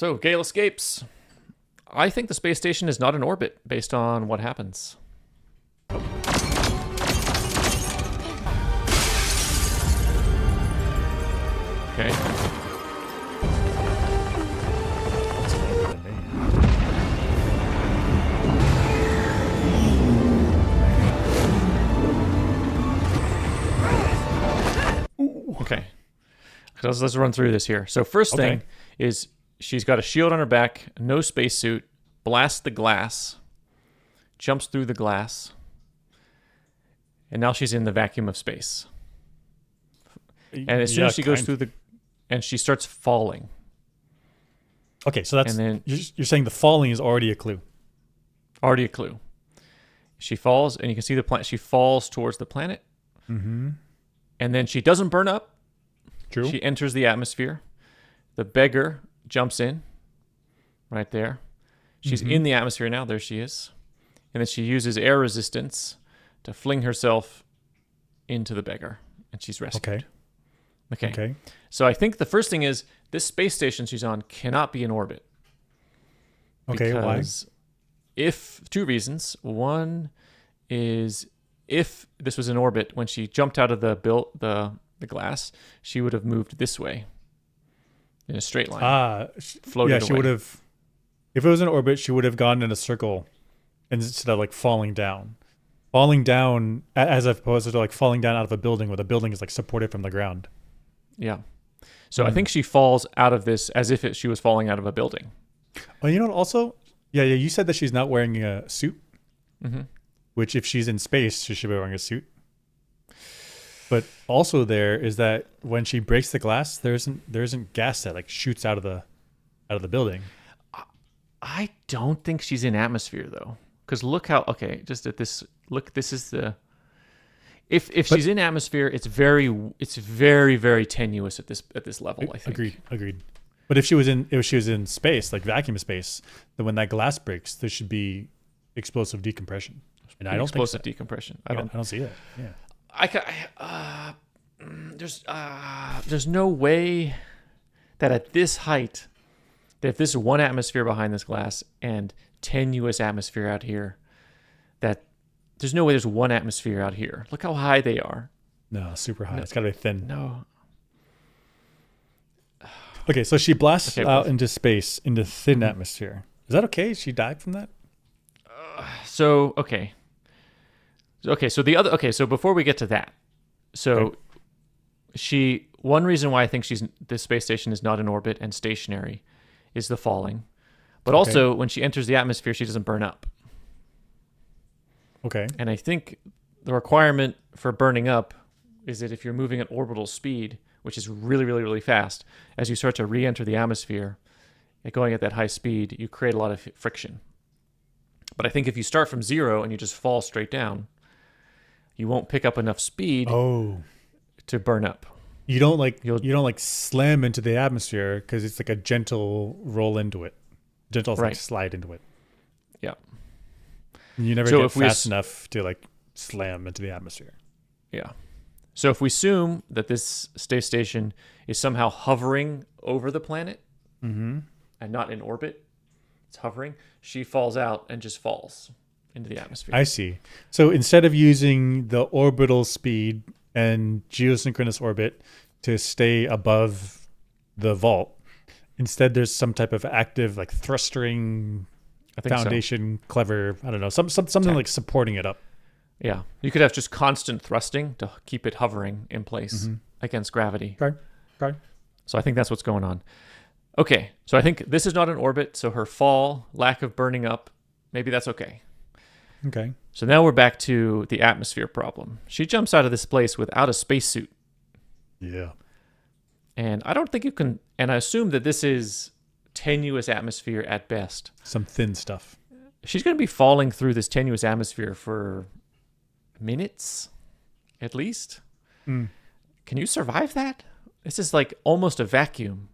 So Gale escapes. I think the space station is not in orbit based on what happens. Okay. It's longer than me. Okay. Let's run through this here. So first thing is she's got a shield on her back, no spacesuit, blasts the glass, jumps through the glass, and now she's in the vacuum of space. And as soon as she goes through and she starts falling. Okay, so that's, and then, you're saying the falling is already a clue. Already a clue. She falls, and you can see the planet. She falls towards the planet. Mm-hmm. And then she doesn't burn up. True. She enters the atmosphere. The beggar jumps in right there. She's in the atmosphere now. There she is. And then she uses air resistance to fling herself into the beggar. And she's rescued. Okay. So I think the first thing is this space station she's on cannot be in orbit. Okay, why? If two reasons. One is if this was in orbit, when she jumped out of the glass, she would have moved this way in a straight line. Floated away. She would have. If it was in orbit, she would have gone in a circle instead of like falling down. Falling down as opposed to like falling down out of a building where the building is like supported from the ground. Yeah. So I think she falls out of this as if she was falling out of a building. Well, you know what also? Yeah, you said that she's not wearing a suit. Mm-hmm. Which if she's in space, she should be wearing a suit. But also there is that when she breaks the glass, there isn't gas that like shoots out of the building. I don't think she's in atmosphere though. Because look how just at this look, this is the If she's in atmosphere, it's very very tenuous at this level. I think. Agreed. But if she was in space, like vacuum space, then when that glass breaks, there should be explosive decompression. And I don't think so. Decompression. I don't see that. Yeah. There's no way that at this height, that if there's one atmosphere behind this glass and tenuous atmosphere out here, that there's no way there's one atmosphere out here. Look how high they are. No, super high. It's got to be thin. No. Okay, so she blasts out into space, into thin atmosphere. Is that okay? She died from that? So before we get to that, one reason why I think this space station is not in orbit and stationary is the falling. But also when she enters the atmosphere, she doesn't burn up. Okay. And I think the requirement for burning up is that if you're moving at orbital speed, which is really, really, really fast, as you start to re-enter the atmosphere, going at that high speed, you create a lot of friction. But I think if you start from zero and you just fall straight down, you won't pick up enough speed to burn up. You don't like slam into the atmosphere because it's like a gentle roll into it, like slide into it. Yeah. And you never get fast enough to like slam into the atmosphere. Yeah. So if we assume that this space station is somehow hovering over the planet and not in orbit, it's hovering, she falls out and just falls into the atmosphere. I see. So instead of using the orbital speed and geosynchronous orbit to stay above the vault, instead there's some type of active like thrustering foundation, clever, I don't know, something like supporting it up. Yeah. You could have just constant thrusting to keep it hovering in place against gravity. Okay. So I think that's what's going on. Okay. So I think this is not in orbit. So her fall, lack of burning up, maybe that's okay. Okay. So now we're back to the atmosphere problem. She jumps out of this place without a spacesuit. Yeah. And I don't think you can, and I assume that this is tenuous atmosphere at best. Some thin stuff. She's going to be falling through this tenuous atmosphere for minutes, at least. Can you survive that? This is like almost a vacuum.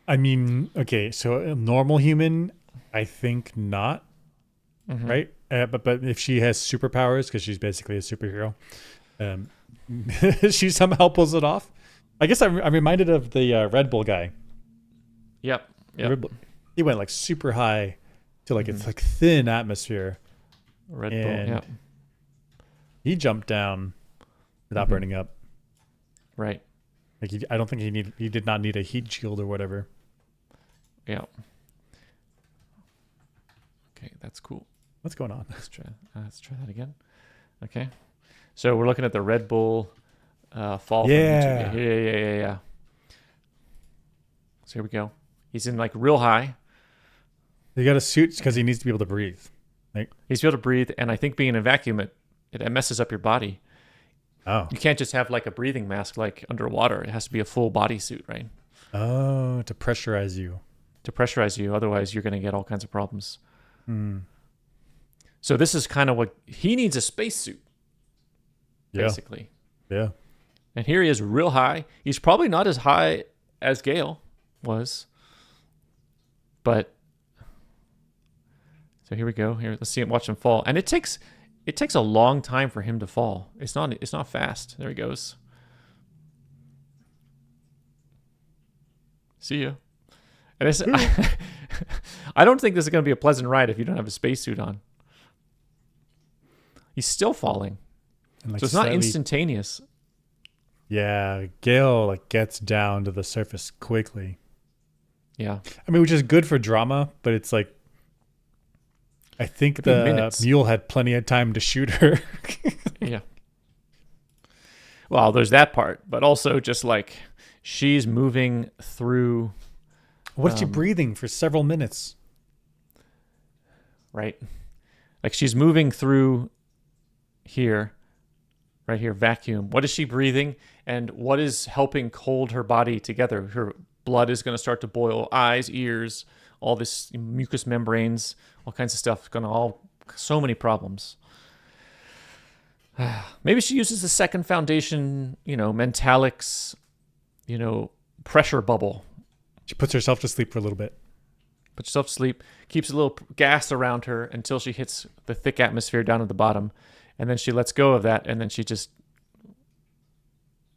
I mean, okay, so a normal human, I think not, right? But if she has superpowers, because she's basically a superhero, she somehow pulls it off. I guess I'm reminded of the Red Bull guy. Yep. Yep. He went like super high to like it's like thin atmosphere. Red Bull. And Yeah. he jumped down without burning up. Right. Like I don't think he did not need a heat shield or whatever. Yeah. Okay, that's cool. What's going on? Let's try that again. Okay. So we're looking at the Red Bull fall from Yeah. YouTube. Yeah. So here we go. He's in like real high. He got a suit because he needs to be able to breathe. Like, He's able to breathe, and I think being in a vacuum, it messes up your body. oh. You can't just have like a breathing mask like underwater. It has to be a full body suit, right? Oh, to pressurize you. To pressurize you. Otherwise, you're going to get all kinds of problems. Hmm. So this is kind of what he needs, a spacesuit, Yeah. basically. Yeah. And here he is real high. He's probably not as high as Gale was. But so here we go. Here, let's see him, watch him fall. And it takes a long time for him to fall. It's not fast. There he goes. See ya. And it's, I don't think this is going to be a pleasant ride if you don't have a spacesuit on. He's still falling. And like So it's not slightly- instantaneous. Yeah. Gale like gets down to the surface quickly. Yeah. I mean, which is good for drama, but it's like I think Could be the minutes. mule had plenty of time to shoot her. Yeah. Well, there's that part, but also just like she's moving through, What's she breathing for several minutes? right? Like she's moving through here, right here, vacuum. What is she breathing? And what is helping hold her body together? Her blood is going to start to boil, eyes, ears, all this mucous membranes, all kinds of stuff. So many problems. Maybe she uses the second foundation, Mentalix, pressure bubble. She puts herself to sleep for a little bit. Puts herself to sleep, keeps a little gas around her until she hits the thick atmosphere down at the bottom. And then she lets go of that, and then she just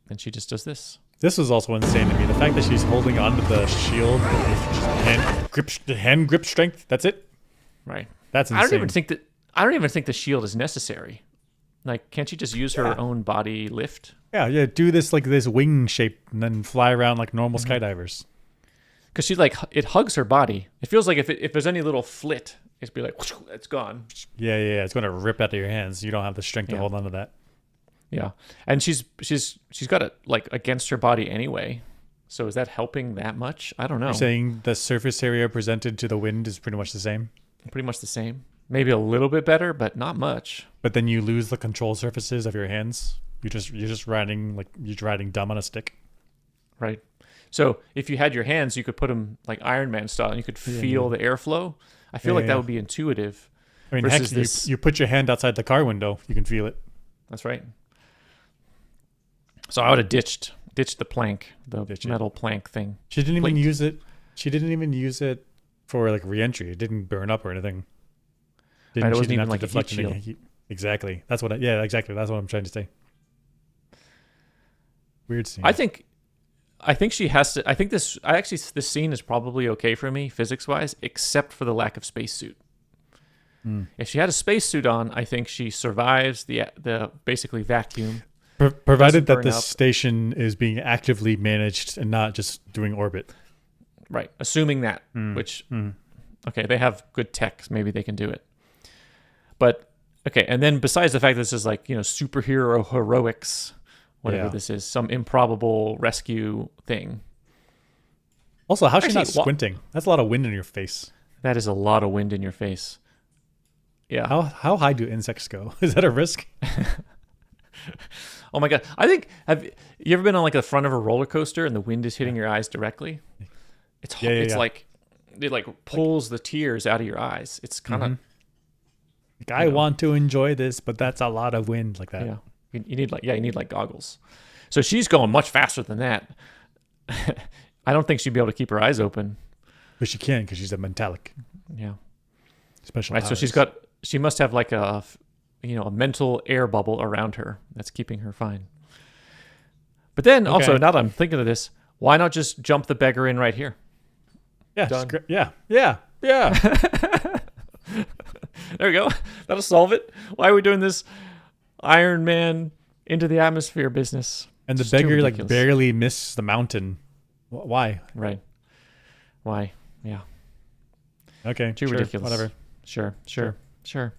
does this. This was also insane to me. The fact that she's holding onto the shield with just hand grip strength. That's it. Right. That's insane. I don't even think the shield is necessary. Like, can't she just use her own body lift? Yeah. Do this like this wing shape and then fly around like normal skydivers. Because it hugs her body. It feels like if there's any little flit, it's be like, whoosh, it's gone. Yeah. It's going to rip out of your hands. You don't have the strength to hold on to that. Yeah, and she's got it like against her body anyway. So is that helping that much? I don't know. You're saying the surface area presented to the wind is pretty much the same? Pretty much the same. Maybe a little bit better, but not much. But then you lose the control surfaces of your hands. You're just riding dumb on a stick. Right. So if you had your hands, you could put them like Iron Man style, and you could feel the airflow. I feel like that would be intuitive. I mean, heck, you put your hand outside the car window, you can feel it. That's right. So I would have ditched the plank, the metal plank thing. She didn't even use it. She didn't even use it for like re-entry. It didn't burn up or anything. Right, it wasn't even like a heat shield. Heat. Exactly. Exactly. That's what I'm trying to say. Weird scene. I think she has to. I think this scene is probably okay for me physics wise, except for the lack of spacesuit. If she had a spacesuit on, I think she survives the basically vacuum. Provided that the station is being actively managed and not just doing orbit. Right. Assuming that, okay, they have good tech. Maybe they can do it. But, okay, and then besides the fact that this is like, superhero heroics, whatever this is, some improbable rescue thing. Also, how's she not squinting? That's a lot of wind in your face. That is a lot of wind in your face. Yeah. How high do insects go? Is that a risk? Oh my God. Have you ever been on like the front of a roller coaster and the wind is hitting your eyes directly? It's like, it like pulls the tears out of your eyes. It's kind of. I want to enjoy this, but that's a lot of wind like that. Yeah. You need like goggles. So she's going much faster than that. I don't think she'd be able to keep her eyes open. But she can because she's a metallic. Yeah. Special right. powers. So she must have like a mental air bubble around her that's keeping her fine. But then also, now that I'm thinking of this, why not just jump the beggar in right here? Yeah, Done. yeah. There we go. That'll solve it. Why are we doing this Iron Man into the atmosphere business? And the Just too beggar like ridiculous. barely missed the mountain. Why? Right. Why? Yeah. Okay, Too sure, ridiculous. whatever. Sure.